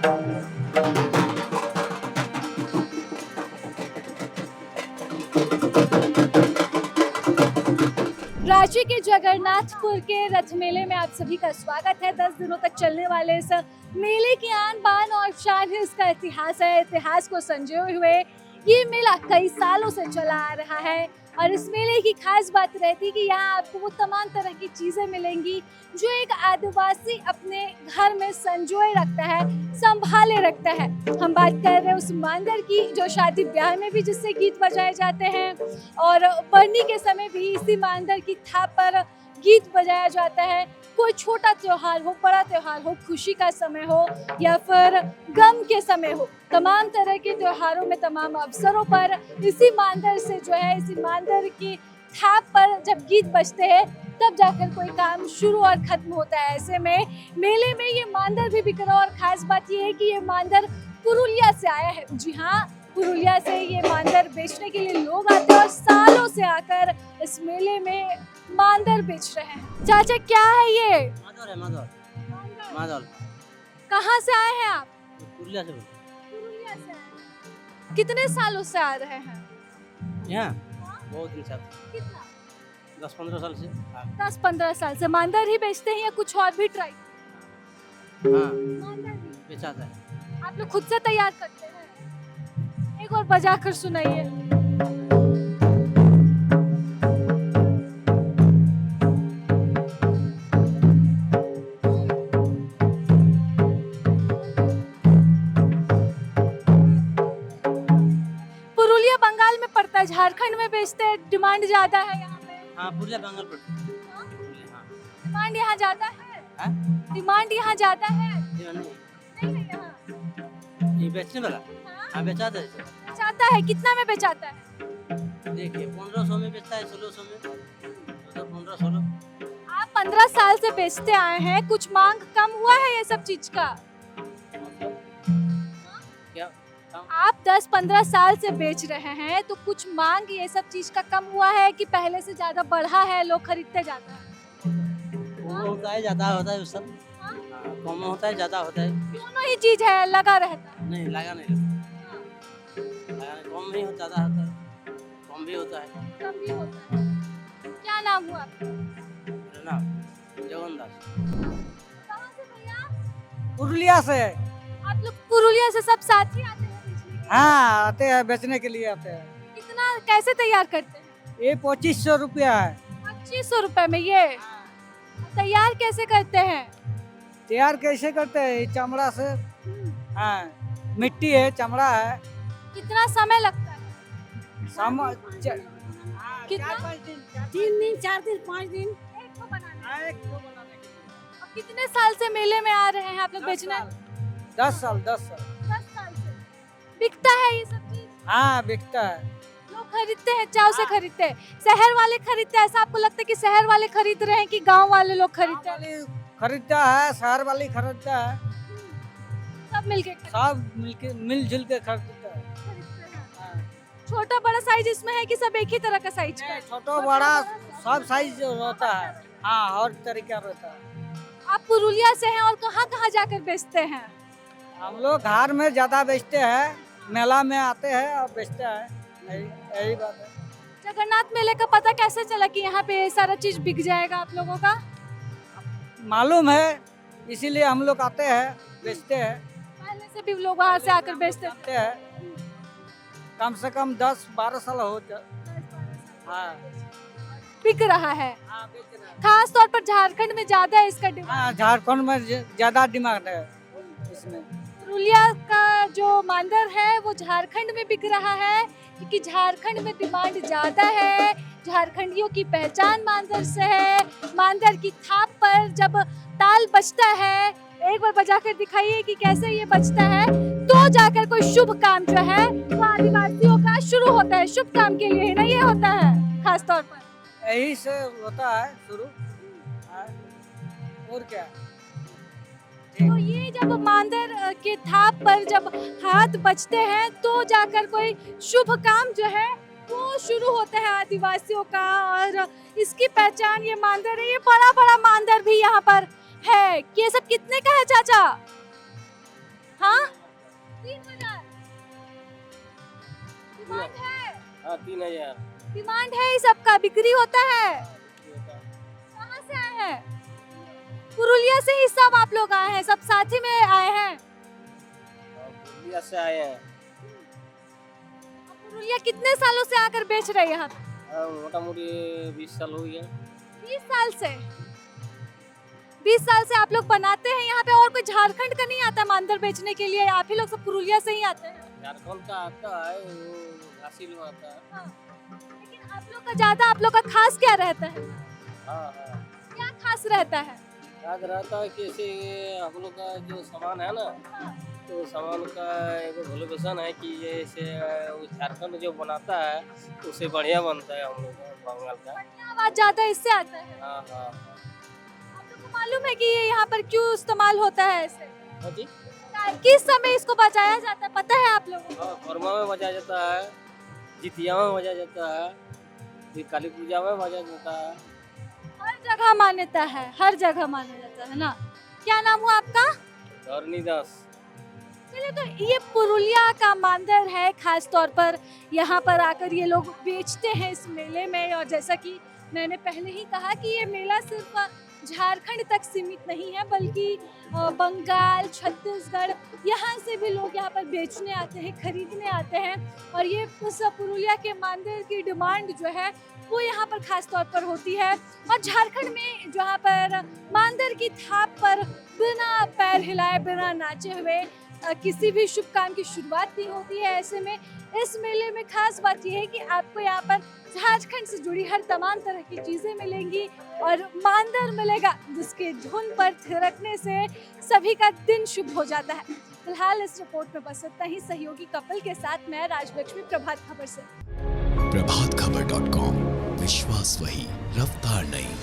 रांची के जगन्नाथपुर के रथ मेले में आप सभी का स्वागत है। 10 दिनों तक चलने वाले इस मेले की आन बान और शान ही इसका इतिहास है। इतिहास को संजोए हुए ये मेला कई सालों से चला आ रहा है और इस मेले की खास बात रहती है कि यहाँ आपको वो तमाम तरह की चीजें मिलेंगी जो एक आदिवासी अपने घर में संजोए रखता है, संभाले रखता है। हम बात कर रहे हैं उस मांदर की जो शादी ब्याह में भी जिससे गीत बजाए जाते हैं और बरनी के समय भी इसी मांदर की थाप पर गीत बजाया जाता है। कोई छोटा त्योहार हो, बड़ा त्योहार हो, खुशी का समय हो या फिर गम के समय हो, तमाम तरह के त्योहारों में, तमाम अवसरों पर इसी मांदर से जो है, इसी मांदर की थाप पर जब गीत बजते हैं तब जाकर कोई काम शुरू और खत्म होता है। ऐसे में मेले में ये मांदर भी बिक रहा है और खास बात ये है कि ये मांदर पुरुलिया से आया है। जी हाँ, पुरुलिया से ये मांदर बेचने के लिए लोग आते हैं और सालों से आकर इस मेले में मांदर बेच रहे हैं। चाचा क्या है ये? मादौर है, मादौर। कहाँ से आए हैं आप? पुरुलिया से। पुरुलिया से आए। कितने सालों से आ रहे हैं यहाँ? बहुत दिन से। कितना? 10-15 साल से। 10-15 साल से मांदर ही बेचते हैं या कुछ और भी ट्राई? हाँ, मांदर ही बेचाता है। आप लोग खुद से तैयार करते हैं? एक और बजा कर सुनाइए। पुरुलिया बंगाल में पड़ता है, झारखंड में बेचते हैं, डिमांड ज्यादा है यहाँ पे। हाँ, पुरुलिया बंगाल पर। हाँ? हाँ। डिमांड यहाँ ज्यादा है? हाँ? डिमांड यहाँ ज्यादा है? ये नहीं, नहीं है यहाँ। ये बेचने वाला। हाँ? हाँ, बेचाता है। बेचाता है, कितना में बेचाता है? देखिए, 1500 में बेचता है, 1600 में। 15-16। आप 15 साल से बेचते आए हैं, कुछ मांग कम हुआ है ये सब चीज का? क्या? कम? आप 10-15 साल से बेच रहे हैं तो कुछ मांग ये सब चीज का कम हुआ है कि पहले से ज्यादा बढ़ा है, लोग खरीदते जाते हैं? वो होता है, ज्यादा होता है उस सब। हाँ? हाँ, कम होता है, ज्यादा होता है। दोनों ही चीज है, लगा रहता है। नहीं, लगा नहीं। लगा नहीं, कम नहीं होता, ज्यादा होता है। कम भी होता है। कम भी होता है। क्या नाम हुआ आपका? मेरा नाम जगन्नाथ। कहाँ से भैया? पुरुलिया से। आप लोग पुरुलिया से सब साथ ही आते हैं बेचने के लिए? हाँ, आते हैं, बेचने के लिए आते हैं। कितना कैसे तैयार करते हैं? ये 2500 रुपया है। 2500 रुपए में ये तैयार कैसे करते हैं? तैयार कैसे करते हैं? ये चमड़ा से। हाँ, मिट्टी है, चमड़ा है। कितना समय लगता है? कितना? 3 दिन, 4 दिन, 5 दिन। एक को बनाने में। एक को बनाने के लिए। और कितने साल से मेले में आ रहे हैं आप लोग बेचने? 10 साल। 10 साल से। बिकता है ये सब चीज? हाँ, बिकता है। लोग खरीदते हैं, चाव से खरीदते हैं। शहर वाले खरीदते हैं, ऐसा आपको लगता है कि शहर वाले खरीद रहे हैं कि गांव वाले लोग खरीदते हैं? खरीदता है, शहर वाली खरीदता है, सब मिलके सब मिलके मिलजुल के खरीदता है। खरीदते हैं। हाँ। छोटा बड़ा साइज इसमें है कि सब एक ही तरह का साइज का है? छोटा बड़ा सब साइज होता है। हाँ, हर तरीका रहता है। आप पुरुलिया से हैं और कहाँ कहाँ जाकर बेचते हैं? हम लोग घर में ज्यादा बेचते हैं, मेला में आते हैं और बेचते हैं। यही बात है। जगन्नाथ मेले का पता कैसे चला कि यहाँ पे ये सारा चीज बिक जाएगा आप लोगों का? मालूम है, इसीलिए हम लोग आते हैं, बेचते हैं। पहले से भी लोग वहाँ से आकर बेचते थे? आते हैं, कम से कम 10-12 साल हो हाँ। बिक रहा है। हाँ, बेच रहे हैं। खास तौर पर झारखंड में ज्यादा है इसका डिमांड। हाँ, झारखंड में ज्यादा डिमांड है इसमें। पुरुलिया का जो मांदर है वो झारखंड में बिक रहा है क्योंकि झारखंड में डिमांड ज्यादा है। झारखंडियों की पहचान मांदर से है। मांदर की थाप पर जब ताल बजता है, एक बार बजा कर दिखाइए कि कैसे ये बजता है, तो जाकर कोई शुभ काम जो है वो आदिवासियों का शुरू होता है। शुभ काम के लिए ही ना ये होता है खास तौर पर? यही से होता है शुरू। हाँ, और क्या? तो ये जब मांदर के थाप पर जब हाथ बजते हैं तो जाकर कोई शुभ काम जो है वो शुरू होता है आदिवासियों का। और इसकी पहचान ये मांदर है। ये बड़ा बड़ा मांदर भी यहाँ पर है। ये सब कितने का है चाचा? हाँ 3000 डिमांड है। हाँ 3000 डिमांड है, इस सबका बिक्री होता है। कहाँ से आए हैं? पुरुलिया से ही सब आप लोग आए हैं, सब साथ ही में आए हैं। पुरुलिया से आए हैं। पुरुलिया कितने सालों से आकर बेच रहे हैं यहाँ पे? मोटा मोटी 20 साल हो गया। 20 साल से 20 साल से आप लोग बनाते हैं यहाँ पे, और कोई झारखंड का नहीं आता मांदर बेचने के लिए? आप ही लोग सब पुरुलिया से ही आते हैं? झारखंड का आता है, वो हासिल में आता है। हाँ। लेकिन आप लोग का ज्यादा, आप लोग का खास क्या रहता है? हाँ हाँ क्या खास रहता है? याद रहता है कि ऐसे हम लोग का जो सामान है ना, तो सामान का एक वैल्यूएशन है कि जैसे वो झारखंड जो बनाता है उससे बढ़िया बनता है हम लोग का बंगाल का। बढ़िया आवाज ज्यादा इससे आता है। हाँ हाँ आप लोग को मालूम है कि ये यहाँ पर क्यों इस्तेमाल होता है ऐसे? हाँ जी। किस समय इसको बजाया जाता है पता है आप लोगों को? हाँ फरमा में बजाया जाता है, जितिया में बजाया जाता है, फिर काली पूजा में बजाया जाता है। हर जगह मान्यता है, हर जगह माना जाता है ना। क्या नाम हुआ आपका? धरनी दास। चलिए, तो ये पुरुलिया का मांदर है, खास तौर पर यहाँ पर आकर ये लोग बेचते हैं इस मेले में। और जैसा कि मैंने पहले ही कहा कि ये मेला सिर्फ झारखंड तक सीमित नहीं है, बल्कि बंगाल, छत्तीसगढ़, यहाँ से भी लोग यहाँ पर बेचने आते हैं, खरीदने आते हैं। और ये उस पुरुलिया के मांदर की डिमांड जो है वो यहाँ पर खास तौर पर होती है। और झारखंड में जहाँ पर मांदर की थाप पर बिना पैर हिलाए, बिना नाचे हुए किसी भी शुभ काम की शुरुआत नहीं होती है। ऐसे में इस मेले में खास बात यह है कि आपको यहाँ पर झारखंड से जुड़ी हर तमाम तरह की चीजें मिलेंगी और मांदर मिलेगा जिसके धुन पर थिरकने से सभी का दिन शुभ हो जाता है। फिलहाल इस रिपोर्ट में बस इतना ही। सहयोगी कपिल के साथ मैं राजलक्ष्मी, प्रभात खबर से। प्रभातखबर.com, विश्वास वही, रफ्तार नहीं।